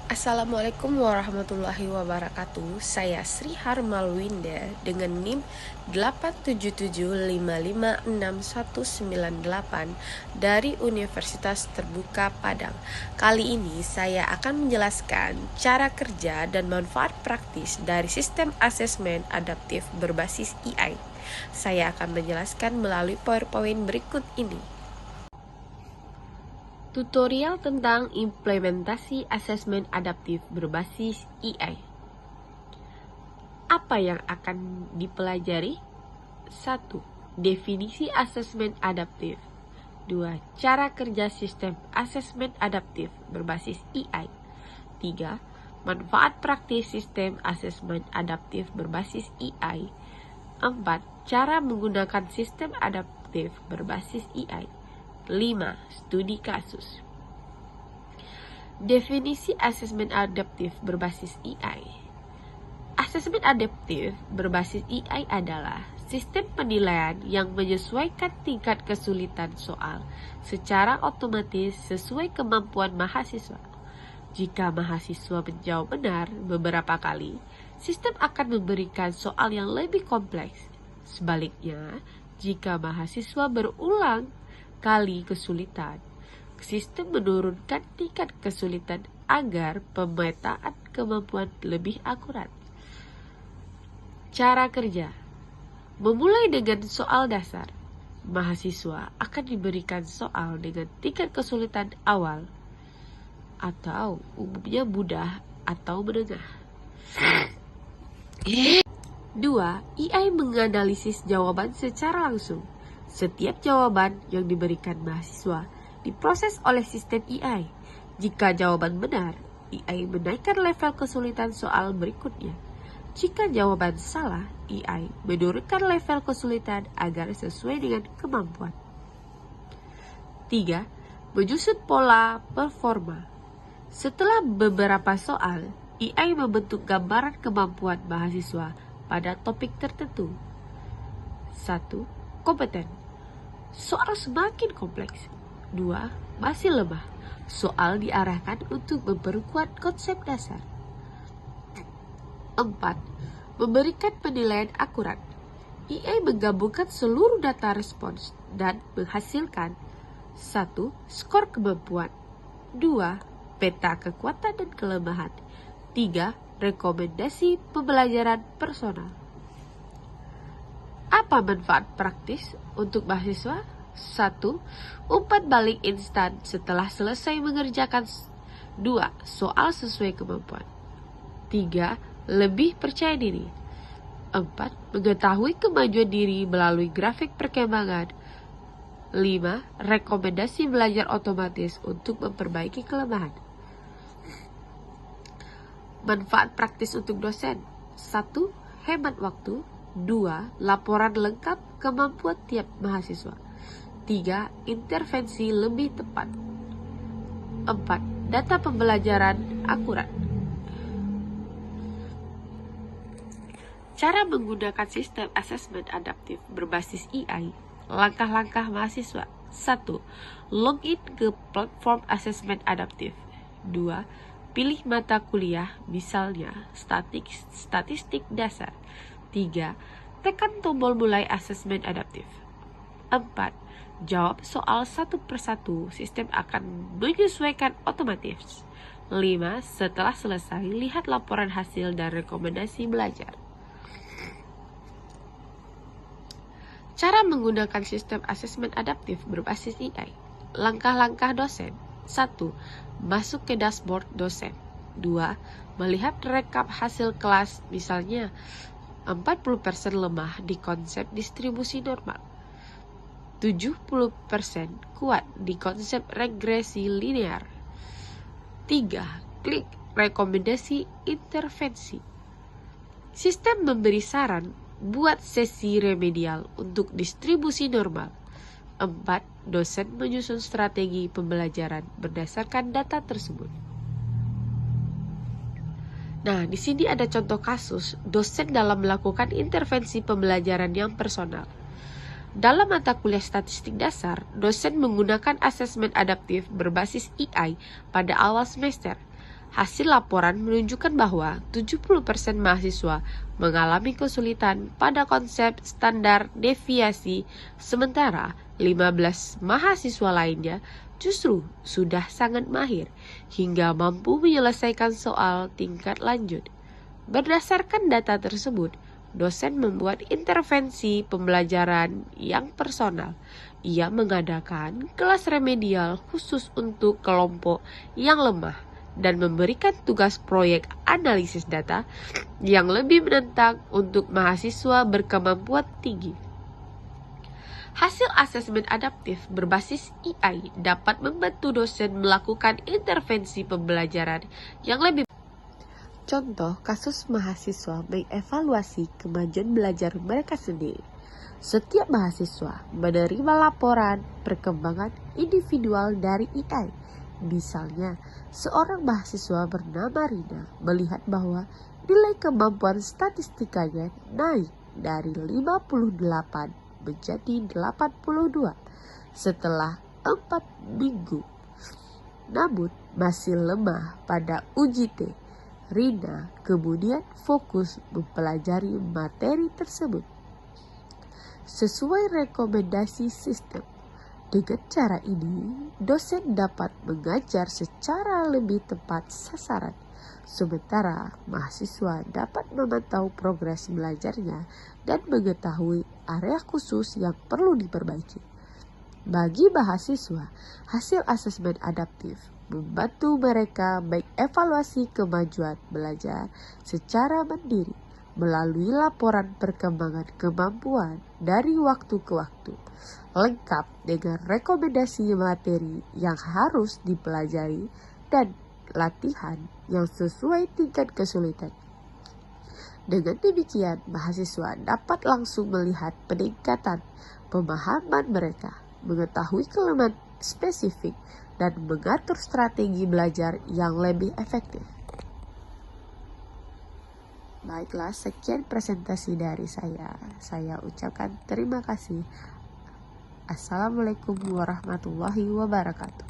Assalamualaikum warahmatullahi wabarakatuh. Saya Sri Harmalwinda dengan NIM 877556198 dari Universitas Terbuka Padang. Kali ini saya akan menjelaskan cara kerja dan manfaat praktis dari sistem asesmen adaptif berbasis AI. Saya akan menjelaskan melalui PowerPoint berikut ini. Tutorial tentang implementasi asesmen adaptif berbasis AI. Apa yang akan dipelajari? 1. Definisi asesmen adaptif. 2. Cara kerja sistem asesmen adaptif berbasis AI. 3. Manfaat praktis sistem asesmen adaptif berbasis AI. 4. Cara menggunakan sistem adaptif berbasis AI. 5. Studi kasus. Definisi asesmen adaptif berbasis AI. Asesmen adaptif berbasis AI adalah sistem penilaian yang menyesuaikan tingkat kesulitan soal secara otomatis sesuai kemampuan mahasiswa. Jika mahasiswa menjawab benar beberapa kali, sistem akan memberikan soal yang lebih kompleks. Sebaliknya, jika mahasiswa berulang kali kesulitan, sistem menurunkan tingkat kesulitan agar pemetaan kemampuan lebih akurat. Cara kerja. Memulai dengan soal dasar. Mahasiswa akan diberikan soal dengan tingkat kesulitan awal atau umumnya mudah atau menengah. 2. AI menganalisis jawaban secara langsung. Setiap jawaban yang diberikan mahasiswa diproses oleh sistem AI. Jika jawaban benar, AI menaikkan level kesulitan soal berikutnya. Jika jawaban salah, AI menurunkan level kesulitan agar sesuai dengan kemampuan. 3. Menyusun pola performa. Setelah beberapa soal, AI membentuk gambaran kemampuan mahasiswa pada topik tertentu. 1. Kompeten. Soal semakin kompleks. 2. Masih lemah. Soal diarahkan untuk memperkuat konsep dasar. 4. Memberikan penilaian akurat. AI menggabungkan seluruh data respons dan menghasilkan 1. Skor kemampuan. 2. Peta kekuatan dan kelemahan. 3. Rekomendasi pembelajaran personal. Apa manfaat praktis untuk mahasiswa? 1. Umpan balik instan setelah selesai mengerjakan. 2. Soal sesuai kemampuan. 3. Lebih percaya diri. 4. Mengetahui kemajuan diri melalui grafik perkembangan. 5. Rekomendasi belajar otomatis untuk memperbaiki kelemahan. Manfaat praktis untuk dosen. 1. Hemat waktu. 2. Laporan lengkap kemampuan tiap mahasiswa. 3. Intervensi lebih tepat. 4. Data pembelajaran akurat. Cara menggunakan sistem asesmen adaptif berbasis AI. Langkah-langkah mahasiswa. 1. Login ke platform asesmen adaptif. 2. Pilih mata kuliah, misalnya statistik dasar. 3. Tekan tombol mulai asesmen adaptif. 4. Jawab soal satu persatu, sistem akan menyesuaikan otomatis. 5. Setelah selesai, lihat laporan hasil dan rekomendasi belajar. Cara menggunakan sistem asesmen adaptif berbasis AI. Langkah-langkah dosen. 1. Masuk ke dashboard dosen. 2. Melihat rekap hasil kelas, misalnya 40% lemah di konsep distribusi normal. 70% kuat di konsep regresi linear. 3. Klik rekomendasi intervensi. Sistem memberi saran buat sesi remedial untuk distribusi normal. 4. Dosen menyusun strategi pembelajaran berdasarkan data tersebut. Nah, di sini ada contoh kasus dosen dalam melakukan intervensi pembelajaran yang personal. Dalam mata kuliah statistik dasar, dosen menggunakan asesmen adaptif berbasis AI pada awal semester. Hasil laporan menunjukkan bahwa 70% mahasiswa mengalami kesulitan pada konsep standar deviasi, sementara 15 mahasiswa lainnya justru sudah sangat mahir hingga mampu menyelesaikan soal tingkat lanjut. Berdasarkan data tersebut, dosen membuat intervensi pembelajaran yang personal. Ia mengadakan kelas remedial khusus untuk kelompok yang lemah dan memberikan tugas proyek analisis data yang lebih menentang untuk mahasiswa berkemampuan tinggi. Hasil asesmen adaptif berbasis AI dapat membantu dosen melakukan intervensi pembelajaran yang lebih. Contoh kasus mahasiswa mengevaluasi kemajuan belajar mereka sendiri. Setiap mahasiswa menerima laporan perkembangan individual dari AI. Misalnya, seorang mahasiswa bernama Rina melihat bahwa nilai kemampuan statistikanya naik dari 58 menjadi 82 setelah 4 minggu. Namun masih lemah pada uji T. Rina kemudian fokus mempelajari materi tersebut sesuai rekomendasi sistem. Dengan cara ini, dosen dapat mengajar secara lebih tepat sasaran, sementara mahasiswa dapat memantau progres belajarnya dan mengetahui area khusus yang perlu diperbaiki. Bagi mahasiswa, hasil asesmen adaptif membantu mereka mengevaluasi kemajuan belajar secara mandiri melalui laporan perkembangan kemampuan dari waktu ke waktu, lengkap dengan rekomendasi materi yang harus dipelajari dan latihan yang sesuai tingkat kesulitan. Dengan demikian, mahasiswa dapat langsung melihat peningkatan pemahaman mereka, mengetahui kelemahan spesifik, dan mengatur strategi belajar yang lebih efektif. Baiklah, sekian presentasi dari saya. Saya ucapkan terima kasih. Assalamualaikum warahmatullahi wabarakatuh.